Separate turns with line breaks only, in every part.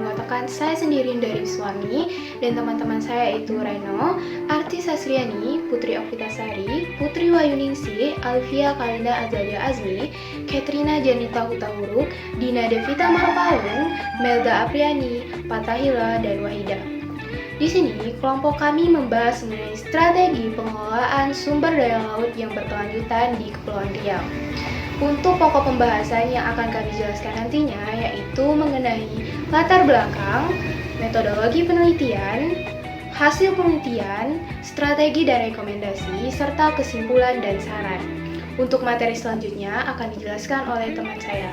mengatakan saya sendiri dari Suami dan teman-teman saya yaitu Reno, Arti Sasriani, Putri Okvitasari, Putri Wayuningsi, Alvia Kalinda Azalia Azmi, Katrina Janita Hutahuruk, Dina Devita Marpaung, Melda Apriani, Patahila, dan Wahida. Di sini, kelompok kami membahas mengenai strategi pengelolaan sumber daya laut yang berkelanjutan di Kepulauan Riau. Untuk pokok pembahasan yang akan kami jelaskan nantinya yaitu mengenai latar belakang, metodologi penelitian, hasil penelitian, strategi dan rekomendasi, serta kesimpulan dan saran. Untuk materi selanjutnya akan dijelaskan oleh teman saya.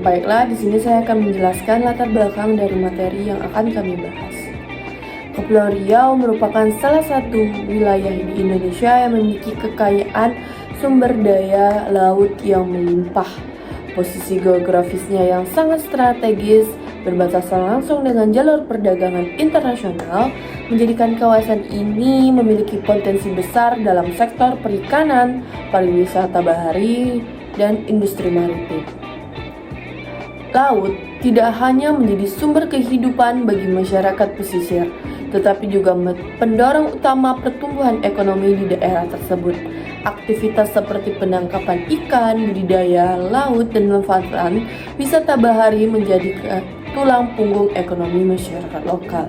Baiklah, di sini saya akan menjelaskan latar belakang dari materi yang akan kami bahas. Kepulauan Riau merupakan salah satu wilayah di Indonesia yang memiliki kekayaan sumber daya laut yang melimpah. Posisi geografisnya yang sangat strategis, berbatasan langsung dengan jalur perdagangan internasional, menjadikan kawasan ini memiliki potensi besar dalam sektor perikanan, pariwisata bahari, dan industri maritim. Laut tidak hanya menjadi sumber kehidupan bagi masyarakat pesisir, tetapi juga pendorong utama pertumbuhan ekonomi di daerah tersebut. Aktivitas seperti penangkapan ikan, budidaya laut, dan pemanfaatan wisata bahari menjadi tulang punggung ekonomi masyarakat lokal.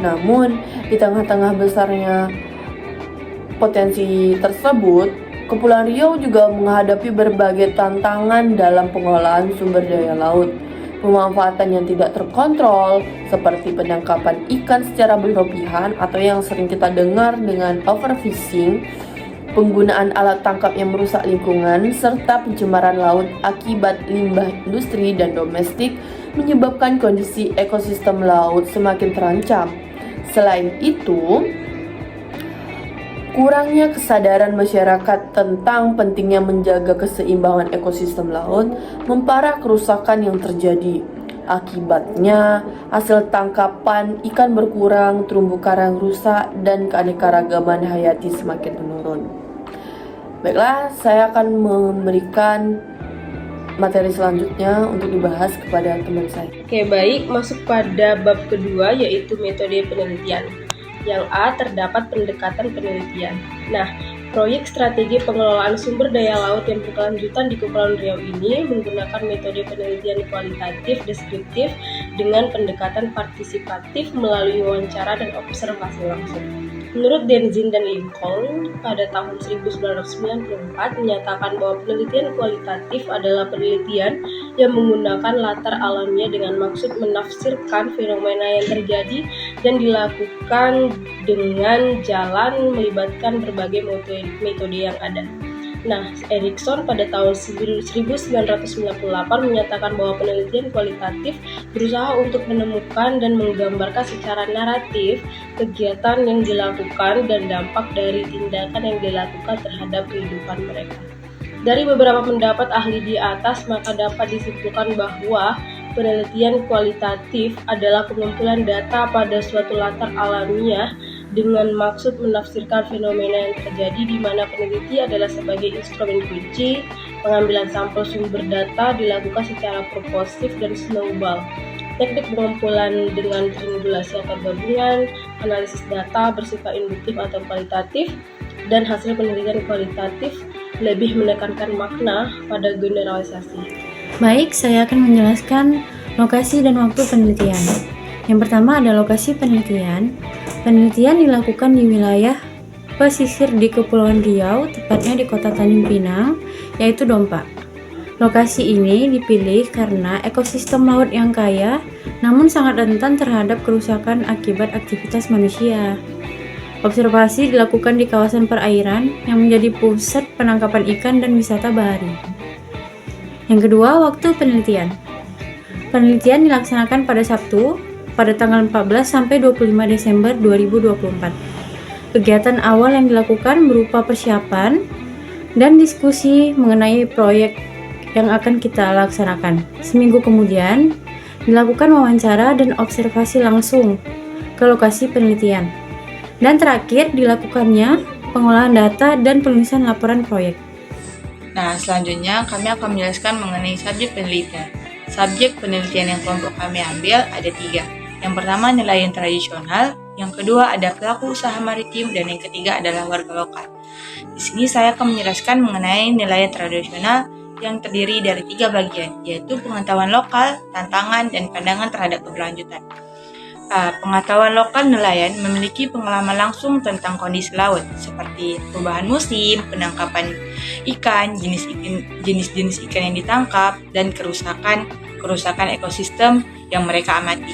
Namun, di tengah-tengah besarnya potensi tersebut, Kepulauan Riau juga menghadapi berbagai tantangan dalam pengelolaan sumber daya laut. Pemanfaatan yang tidak terkontrol, seperti penangkapan ikan secara berlebihan atau yang sering kita dengar dengan overfishing, penggunaan alat tangkap yang merusak lingkungan, serta pencemaran laut akibat limbah industri dan domestik menyebabkan kondisi ekosistem laut semakin terancam. Selain itu, kurangnya kesadaran masyarakat tentang pentingnya menjaga keseimbangan ekosistem laut memperparah kerusakan yang terjadi. Akibatnya, hasil tangkapan ikan berkurang, terumbu karang rusak, dan keanekaragaman hayati semakin menurun. Baiklah, saya akan memberikan materi selanjutnya untuk dibahas kepada teman saya.
Oke, baik. Masuk pada bab kedua, yaitu metode penelitian. Yang A, terdapat pendekatan penelitian. Nah, proyek strategi pengelolaan sumber daya laut yang berkelanjutan di Kepulauan Riau ini menggunakan metode penelitian kualitatif deskriptif dengan pendekatan partisipatif melalui wawancara dan observasi langsung. Menurut Denzin dan Lincoln, pada tahun 1994 menyatakan bahwa penelitian kualitatif adalah penelitian yang menggunakan latar alamiah dengan maksud menafsirkan fenomena yang terjadi dan dilakukan dengan jalan melibatkan berbagai metode yang ada. Nah, Erikson pada tahun 1998 menyatakan bahwa penelitian kualitatif berusaha untuk menemukan dan menggambarkan secara naratif kegiatan yang dilakukan dan dampak dari tindakan yang dilakukan terhadap kehidupan mereka. Dari beberapa pendapat ahli di atas, maka dapat disimpulkan bahwa penelitian kualitatif adalah pengumpulan data pada suatu latar alamiah dengan maksud menafsirkan fenomena yang terjadi di mana peneliti adalah sebagai instrumen kunci. Pengambilan sampel sumber data dilakukan secara proporsif dan snowball. Teknik pengumpulan dengan triangulasi atau gabungan, analisis data bersifat induktif atau kualitatif, dan hasil penelitian kualitatif lebih menekankan makna pada generalisasi.
Baik, saya akan menjelaskan lokasi dan waktu penelitian. Yang pertama ada lokasi penelitian. Penelitian dilakukan di wilayah pesisir di Kepulauan Riau, tepatnya di kota Tanjung Pinang, yaitu Dompa. Lokasi ini dipilih karena ekosistem laut yang kaya, namun sangat rentan terhadap kerusakan akibat aktivitas manusia. Observasi dilakukan di kawasan perairan yang menjadi pusat penangkapan ikan dan wisata bahari. Yang kedua, waktu penelitian. Penelitian dilaksanakan pada Sabtu, pada tanggal 14 sampai 25 Desember 2024. Kegiatan awal yang dilakukan berupa persiapan dan diskusi mengenai proyek yang akan kita laksanakan. Seminggu kemudian, dilakukan wawancara dan observasi langsung ke lokasi penelitian. Dan terakhir, dilakukannya pengolahan data dan penulisan laporan proyek.
Nah, selanjutnya kami akan menjelaskan mengenai subjek penelitian. Subjek penelitian yang kelompok kami ambil ada 3. Yang pertama nelayan tradisional, yang kedua ada pelaku usaha maritim, dan yang ketiga adalah warga lokal. Di sini saya akan menjelaskan mengenai nelayan tradisional yang terdiri dari 3 bagian, yaitu pengetahuan lokal, tantangan, dan pandangan terhadap keberlanjutan. Pengetahuan lokal nelayan memiliki pengalaman langsung tentang kondisi laut, seperti perubahan musim, penangkapan ikan, jenis-jenis ikan yang ditangkap, dan kerusakan ekosistem yang mereka amati.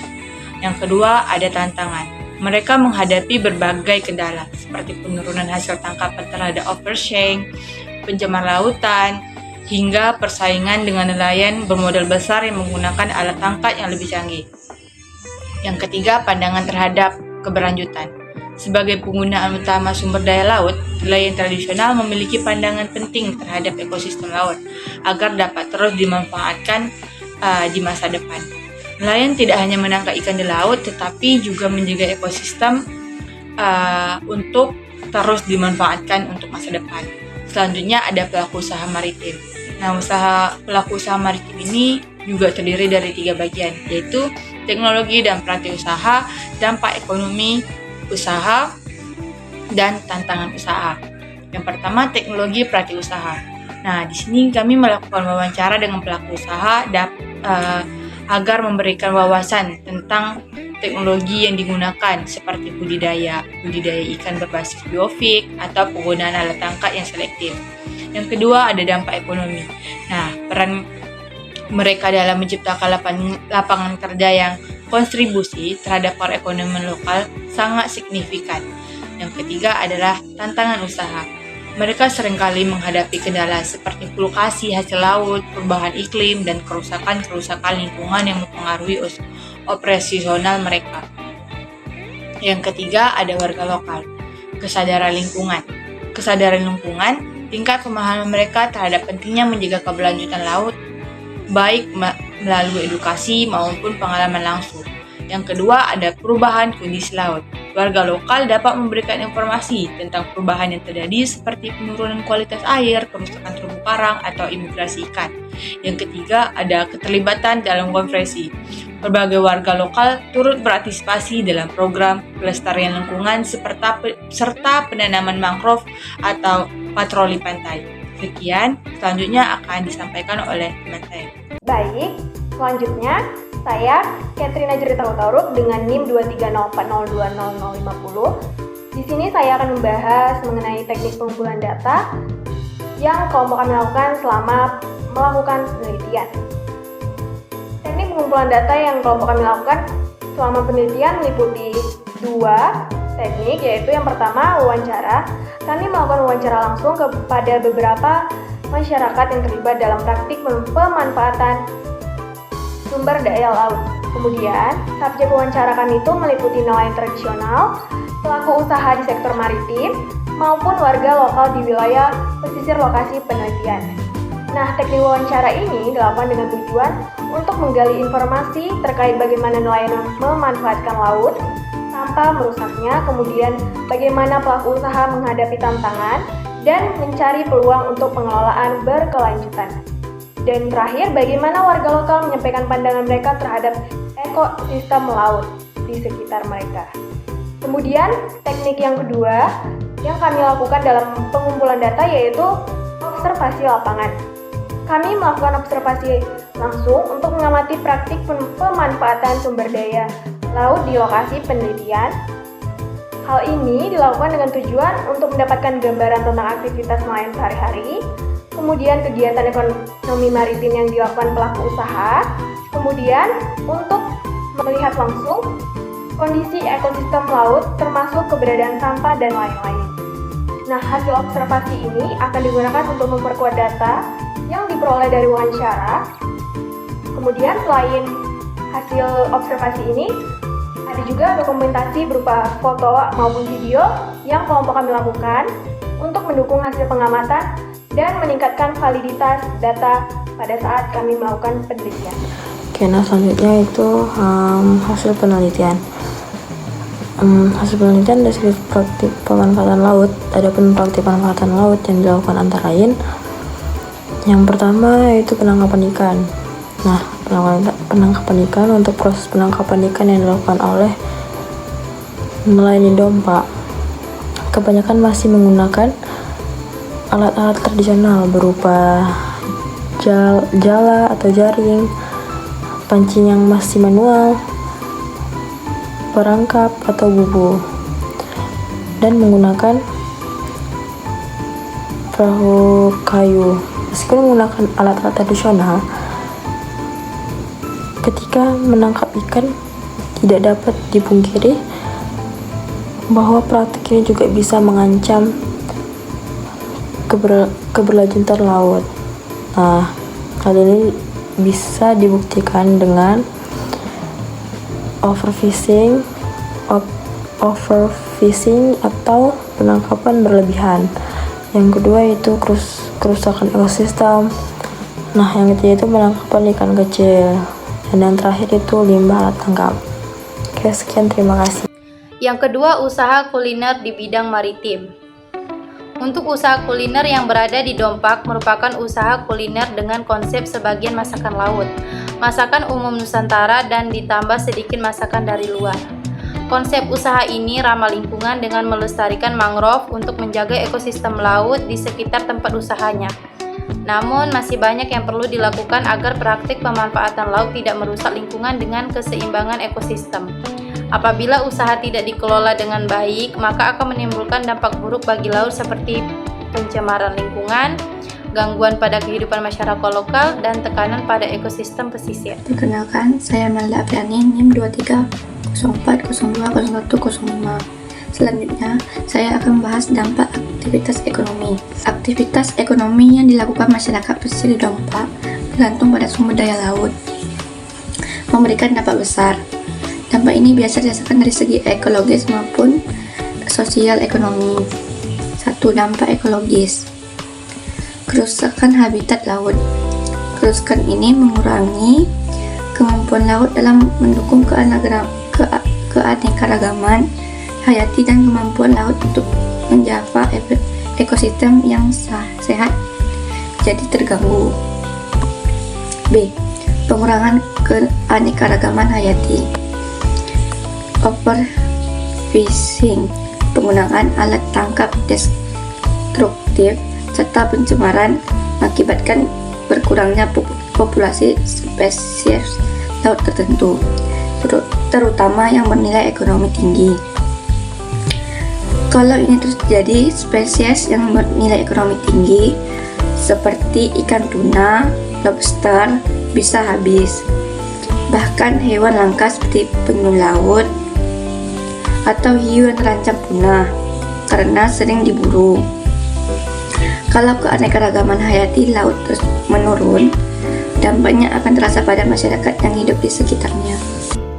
Yang kedua, ada tantangan. Mereka menghadapi berbagai kendala, seperti penurunan hasil tangkapan terhadap overfishing, pencemaran lautan, hingga persaingan dengan nelayan bermodal besar yang menggunakan alat tangkap yang lebih canggih. Yang ketiga, pandangan terhadap keberlanjutan. Sebagai penggunaan utama sumber daya laut, nelayan tradisional memiliki pandangan penting terhadap ekosistem laut agar dapat terus dimanfaatkan di masa depan. Nelayan tidak hanya menangkap ikan di laut, tetapi juga menjaga ekosistem untuk terus dimanfaatkan untuk masa depan. Selanjutnya ada pelaku usaha maritim. Nah, pelaku usaha maritim ini juga terdiri dari 3 bagian, yaitu teknologi dan praktik usaha, dampak ekonomi usaha, dan tantangan usaha. Yang pertama, teknologi praktik usaha. Nah, di sini kami melakukan wawancara dengan pelaku usaha agar memberikan wawasan tentang teknologi yang digunakan, seperti budidaya ikan berbasis biofik atau penggunaan alat tangkap yang selektif. Yang kedua, ada dampak ekonomi. Nah, peran mereka dalam menciptakan lapangan kerja yang kontribusi terhadap perekonomian lokal sangat signifikan. Yang ketiga adalah tantangan usaha. Mereka seringkali menghadapi kendala seperti fluktuasi hasil laut, perubahan iklim, dan kerusakan lingkungan yang mempengaruhi operasional mereka. Yang ketiga ada warga lokal. Kesadaran lingkungan, tingkat pemahaman mereka terhadap pentingnya menjaga keberlanjutan laut, baik melalui edukasi maupun pengalaman langsung. Yang kedua ada perubahan kondisi laut. Warga lokal dapat memberikan informasi tentang perubahan yang terjadi seperti penurunan kualitas air, kerusakan terumbu karang, atau imigrasi ikan. Yang ketiga ada keterlibatan dalam konferensi. Berbagai warga lokal turut berpartisipasi dalam program pelestarian lingkungan serta penanaman mangrove atau patroli pantai. Sekian, selanjutnya akan disampaikan oleh teman saya.
Baik, selanjutnya saya Katrina Jerita Utauruk dengan NIM 230402050. Di sini saya akan membahas mengenai teknik pengumpulan data yang kelompok kami lakukan selama melakukan penelitian. Teknik pengumpulan data yang kelompok kami lakukan selama penelitian meliputi 2 teknik, yaitu yang pertama wawancara. Kami melakukan wawancara langsung kepada beberapa masyarakat yang terlibat dalam praktik pemanfaatan sumber daya laut. Kemudian, subjek wawancara kami itu meliputi nelayan tradisional, pelaku usaha di sektor maritim, maupun warga lokal di wilayah pesisir lokasi penelitian. Nah, teknik wawancara ini dilakukan dengan tujuan untuk menggali informasi terkait bagaimana nelayan memanfaatkan laut tanpa merusaknya, kemudian bagaimana pelaku usaha menghadapi tantangan, dan mencari peluang untuk pengelolaan berkelanjutan. Dan terakhir, bagaimana warga lokal menyampaikan pandangan mereka terhadap ekosistem laut di sekitar mereka. Kemudian, teknik yang kedua yang kami lakukan dalam pengumpulan data yaitu observasi lapangan. Kami melakukan observasi langsung untuk mengamati praktik pemanfaatan sumber daya laut di lokasi penelitian. Hal ini dilakukan dengan tujuan untuk mendapatkan gambaran tentang aktivitas nelayan sehari-hari, kemudian kegiatan ekonomi maritim yang dilakukan pelaku usaha, kemudian untuk melihat langsung kondisi ekosistem laut termasuk keberadaan sampah dan lain-lain. Nah, hasil observasi ini akan digunakan untuk memperkuat data yang diperoleh dari wawancara. Kemudian selain hasil observasi ini, ada juga dokumentasi berupa foto maupun video yang kelompok kami lakukan untuk mendukung hasil pengamatan dan meningkatkan validitas data pada saat kami melakukan penelitian.
Oke, nah selanjutnya itu hasil penelitian. Hasil penelitian dari segi praktik pemanfaatan laut. Adapun praktik pemanfaatan laut yang dilakukan antara lain, yang pertama yaitu penangkapan ikan. Nah, penangkapan ikan, untuk proses penangkapan ikan yang dilakukan oleh nelayan di Dompak kebanyakan masih menggunakan alat-alat tradisional berupa jala atau jaring, pancing yang masih manual, perangkap atau bubu, dan menggunakan perahu kayu. Meskipun menggunakan alat-alat tradisional, ketika menangkap ikan tidak dapat dipungkiri bahwa praktik ini juga bisa mengancam keberlanjutan laut. Nah, hal ini bisa dibuktikan dengan overfishing atau penangkapan berlebihan. Yang kedua itu kerusakan ekosistem. Nah, yang ketiga itu penangkapan ikan kecil. Dan yang terakhir itu limbah alat tangkap. Oke, sekian, terima kasih.
Yang kedua, usaha kuliner di bidang maritim. Untuk usaha kuliner yang berada di Dompak merupakan usaha kuliner dengan konsep sebagian masakan laut, masakan umum Nusantara, dan ditambah sedikit masakan dari luar. Konsep usaha ini ramah lingkungan dengan melestarikan mangrove untuk menjaga ekosistem laut di sekitar tempat usahanya. Namun, masih banyak yang perlu dilakukan agar praktik pemanfaatan laut tidak merusak lingkungan dengan keseimbangan ekosistem. Apabila usaha tidak dikelola dengan baik, maka akan menimbulkan dampak buruk bagi laut seperti pencemaran lingkungan, gangguan pada kehidupan masyarakat lokal, dan tekanan pada ekosistem pesisir.
Perkenalkan, saya Melda Apriani, NIM 2304020105. Selanjutnya, saya akan membahas dampak aktivitas ekonomi. Aktivitas ekonomi yang dilakukan masyarakat pesisir di Dompak bergantung pada sumber daya laut, memberikan dampak besar. Dampak ini biasa dirasakan dari segi ekologis maupun sosial ekonomi. 1. Dampak ekologis. Kerusakan habitat laut. Kerusakan ini mengurangi kemampuan laut dalam mendukung keanekaragaman hayati dan kemampuan laut untuk menjaga ekosistem yang sehat jadi terganggu. B. Pengurangan keanekaragaman hayati. Overfishing, penggunaan alat tangkap destruktif, serta pencemaran mengakibatkan berkurangnya populasi spesies laut tertentu, terutama yang bernilai ekonomi tinggi. Kalau ini terjadi, spesies yang bernilai ekonomi tinggi seperti ikan tuna, lobster bisa habis. Bahkan hewan langka seperti penyu laut atau hiu yang terancam punah karena sering diburu. Kalau keanekaragaman hayati laut terus menurun, dampaknya akan terasa pada masyarakat yang hidup di sekitarnya.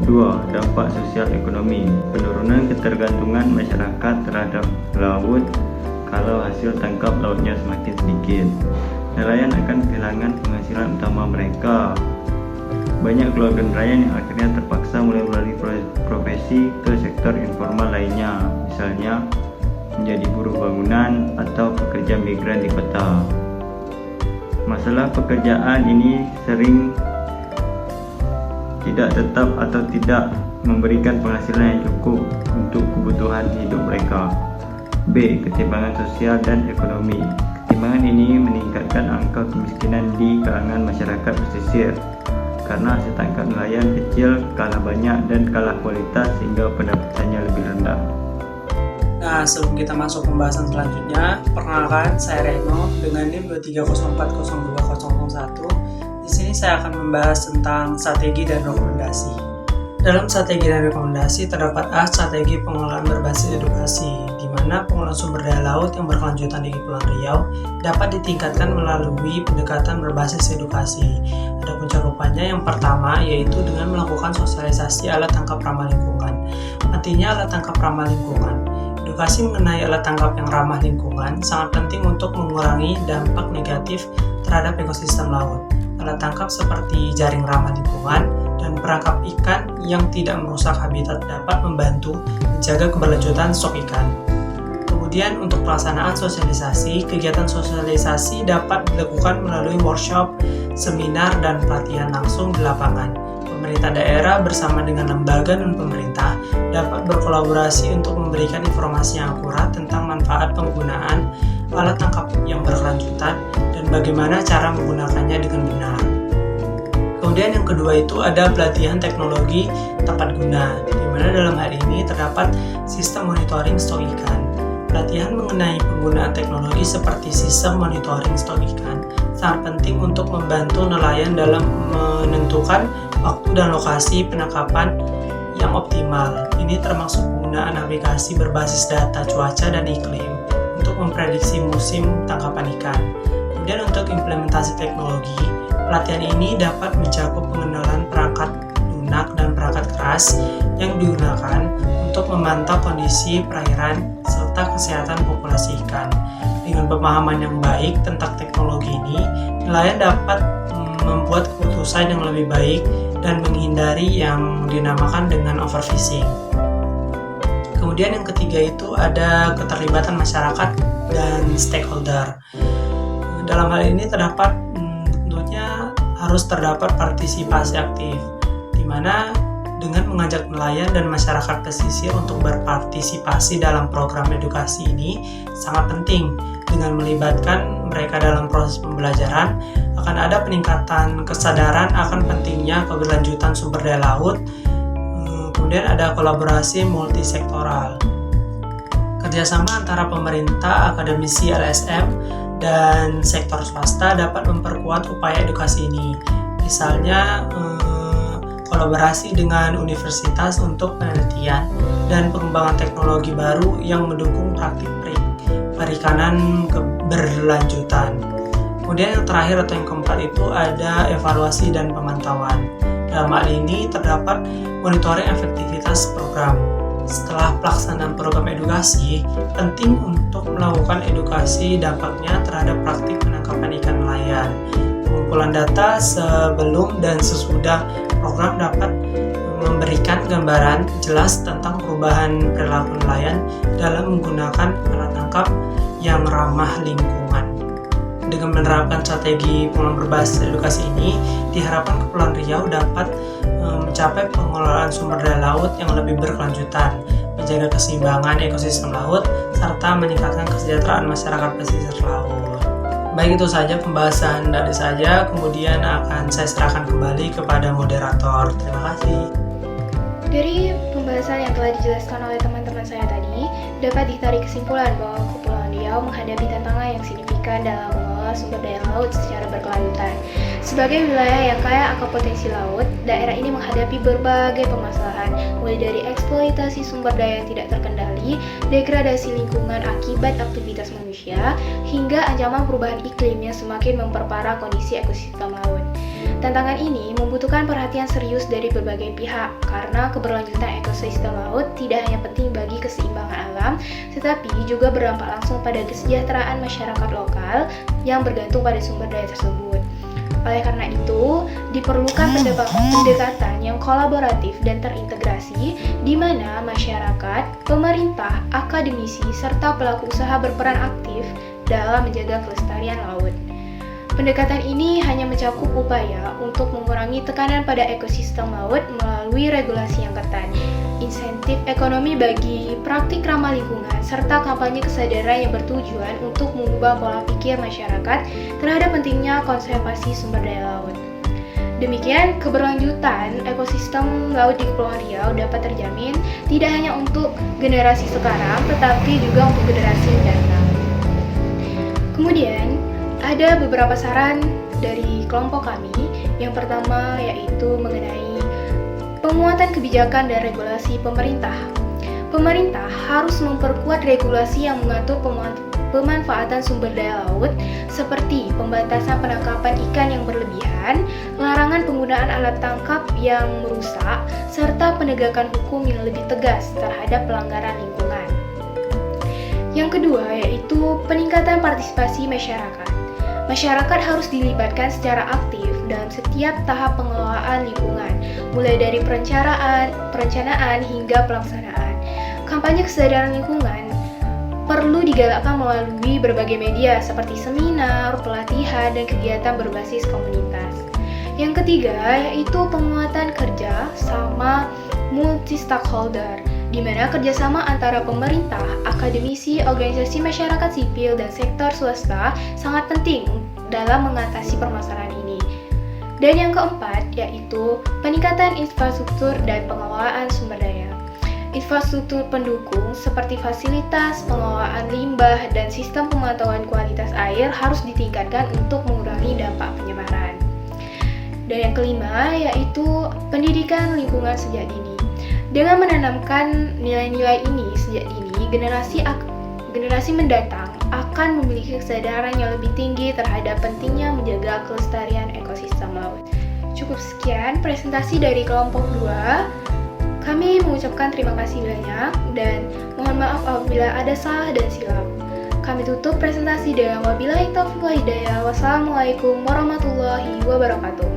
2. Dampak sosial ekonomi. Penurunan ketergantungan masyarakat terhadap laut kalau hasil tangkap lautnya semakin sedikit. Nelayan akan kehilangan penghasilan utama mereka. Banyak keluarga nelayan yang akhirnya terpaksa mulai melalui profesi ke sektor informal lainnya, misalnya menjadi buruh bangunan atau pekerja migran di kota. Masalah pekerjaan ini sering tidak tetap atau tidak memberikan penghasilan yang cukup untuk kebutuhan hidup mereka. B. Ketimpangan sosial dan ekonomi. Ketimpangan ini meningkatkan angka kemiskinan di kalangan masyarakat pesisir karena hasil tangkap nelayan kecil, kalah banyak, dan kalah kualitas sehingga pendapatannya lebih rendah.
Nah, sebelum kita masuk pembahasan selanjutnya, perkenalkan saya Reno dengan NIM 23040201. Di sini saya akan membahas tentang strategi dan rekomendasi. Dalam strategi dan rekomendasi terdapat A. Strategi pengelolaan berbasis edukasi, di mana pengelolaan sumber daya laut yang berkelanjutan di Kepulauan Riau dapat ditingkatkan melalui pendekatan berbasis edukasi. Adapun cakupannya yang pertama yaitu dengan melakukan sosialisasi alat tangkap ramah lingkungan. Artinya alat tangkap ramah lingkungan. Edukasi mengenai alat tangkap yang ramah lingkungan sangat penting untuk mengurangi dampak negatif terhadap ekosistem laut. Alat tangkap seperti jaring ramah lingkungan dan perangkap ikan yang tidak merusak habitat dapat membantu menjaga keberlanjutan stok ikan. Kemudian untuk pelaksanaan sosialisasi, kegiatan sosialisasi dapat dilakukan melalui workshop, seminar, dan pelatihan langsung di lapangan. Pemerintah daerah bersama dengan lembaga non-pemerintah dapat berkolaborasi untuk memberikan informasi yang akurat tentang manfaat penggunaan alat tangkap yang berkelanjutan dan bagaimana cara menggunakannya dengan benar. Kemudian yang kedua itu ada pelatihan teknologi tepat guna, di mana dalam hal ini terdapat sistem monitoring stok ikan. Pelatihan mengenai penggunaan teknologi seperti sistem monitoring stok ikan sangat penting untuk membantu nelayan dalam menentukan waktu dan lokasi penangkapan yang optimal. Ini termasuk penggunaan aplikasi berbasis data cuaca dan iklim untuk memprediksi musim tangkapan ikan. Kemudian untuk implementasi teknologi, pelatihan ini dapat mencakup pengenalan perangkat lunak dan perangkat keras yang digunakan untuk memantau kondisi perairan serta kesehatan populasi ikan. Dengan pemahaman yang baik tentang teknologi ini, nelayan dapat membuat keputusan yang lebih baik dan menghindari yang dinamakan dengan overfishing. Kemudian yang ketiga itu ada keterlibatan masyarakat dan stakeholder. Dalam hal ini tentunya harus terdapat partisipasi aktif, di mana dengan mengajak nelayan dan masyarakat pesisir untuk berpartisipasi dalam program edukasi ini sangat penting. Dengan melibatkan mereka dalam proses pembelajaran, akan ada peningkatan kesadaran akan pentingnya keberlanjutan sumber daya laut. Kemudian ada kolaborasi multisektoral. Kerjasama antara pemerintah, akademisi LSM, dan sektor swasta dapat memperkuat upaya edukasi ini. Misalnya, kolaborasi dengan universitas untuk penelitian dan pengembangan teknologi baru yang mendukung praktik perikanan keberlanjutan. Kemudian yang terakhir atau yang keempat itu ada evaluasi dan pemantauan. Dalam hal ini terdapat monitoring efektivitas program. Setelah pelaksanaan program edukasi, penting untuk melakukan edukasi dampaknya terhadap praktik penangkapan ikan nelayan. Pengumpulan data sebelum dan sesudah program dapat memberikan gambaran jelas tentang perubahan perilaku nelayan dalam menggunakan alat tangkap yang ramah lingkungan. Dengan menerapkan strategi pengelolaan berbasis edukasi ini, diharapkan Kepulauan Riau dapat mencapai pengelolaan sumber daya laut yang lebih berkelanjutan, menjaga keseimbangan ekosistem laut, serta meningkatkan kesejahteraan masyarakat pesisir laut. Baik, itu saja pembahasan dari saya, kemudian akan saya serahkan kembali kepada moderator. Terima kasih.
Dari pembahasan yang telah dijelaskan oleh teman-teman saya tadi, dapat ditarik kesimpulan bahwa Kepulauan Riau menghadapi tantangan yang signifikan dalam mengelola sumber daya laut secara berkelanjutan. Sebagai wilayah yang kaya akan potensi laut, daerah ini menghadapi berbagai permasalahan, mulai dari eksploitasi sumber daya yang tidak terkendali, degradasi lingkungan akibat aktivitas manusia, hingga ancaman perubahan iklim yang semakin memperparah kondisi ekosistem laut. Tantangan ini membutuhkan perhatian serius dari berbagai pihak, karena keberlanjutan ekosistem laut tidak hanya penting bagi keseimbangan alam, tetapi juga berdampak langsung pada kesejahteraan masyarakat lokal yang bergantung pada sumber daya tersebut. Oleh karena itu, diperlukan pendekatan yang kolaboratif dan terintegrasi, di mana masyarakat, pemerintah, akademisi, serta pelaku usaha berperan aktif dalam menjaga kelestarian laut. Pendekatan ini hanya mencakup upaya untuk mengurangi tekanan pada ekosistem laut melalui regulasi yang ketat, insentif ekonomi bagi praktik ramah lingkungan, serta kampanye kesadaran yang bertujuan untuk mengubah pola pikir masyarakat terhadap pentingnya konservasi sumber daya laut. Demikian, keberlanjutan ekosistem laut di Kepulauan Riau dapat terjamin tidak hanya untuk generasi sekarang, tetapi juga untuk generasi mendatang. Kemudian, ada beberapa saran dari kelompok kami. Yang pertama yaitu mengenai penguatan kebijakan dan regulasi pemerintah. Pemerintah harus memperkuat regulasi yang mengatur pemanfaatan sumber daya laut, seperti pembatasan penangkapan ikan yang berlebihan, larangan penggunaan alat tangkap yang merusak, serta penegakan hukum yang lebih tegas terhadap pelanggaran lingkungan. Yang kedua yaitu peningkatan partisipasi masyarakat. Masyarakat harus dilibatkan secara aktif dalam setiap tahap pengelolaan lingkungan, mulai dari perencanaan hingga pelaksanaan. Kampanye kesadaran lingkungan perlu digalakkan melalui berbagai media seperti seminar, pelatihan, dan kegiatan berbasis komunitas. Yang ketiga yaitu penguatan kerja sama multi-stakeholder, di mana kerjasama antara pemerintah, akademisi, organisasi masyarakat sipil, dan sektor swasta sangat penting dalam mengatasi permasalahan ini. Dan yang keempat yaitu peningkatan infrastruktur dan pengelolaan sumber daya. Infrastruktur pendukung seperti fasilitas, pengelolaan limbah, dan sistem pemantauan kualitas air harus ditingkatkan untuk mengurangi dampak pencemaran. Dan yang kelima yaitu pendidikan lingkungan sejak dini. Dengan menanamkan nilai-nilai ini sejak dini, generasi mendatang akan memiliki kesadaran yang lebih tinggi terhadap pentingnya menjaga kelestarian ekosistem laut. Cukup sekian presentasi dari kelompok 2. Kami mengucapkan terima kasih banyak dan mohon maaf apabila ada salah dan silap. Kami tutup presentasi dengan wabillahi taufiq wal hidayah. Wassalamualaikum warahmatullahi wabarakatuh.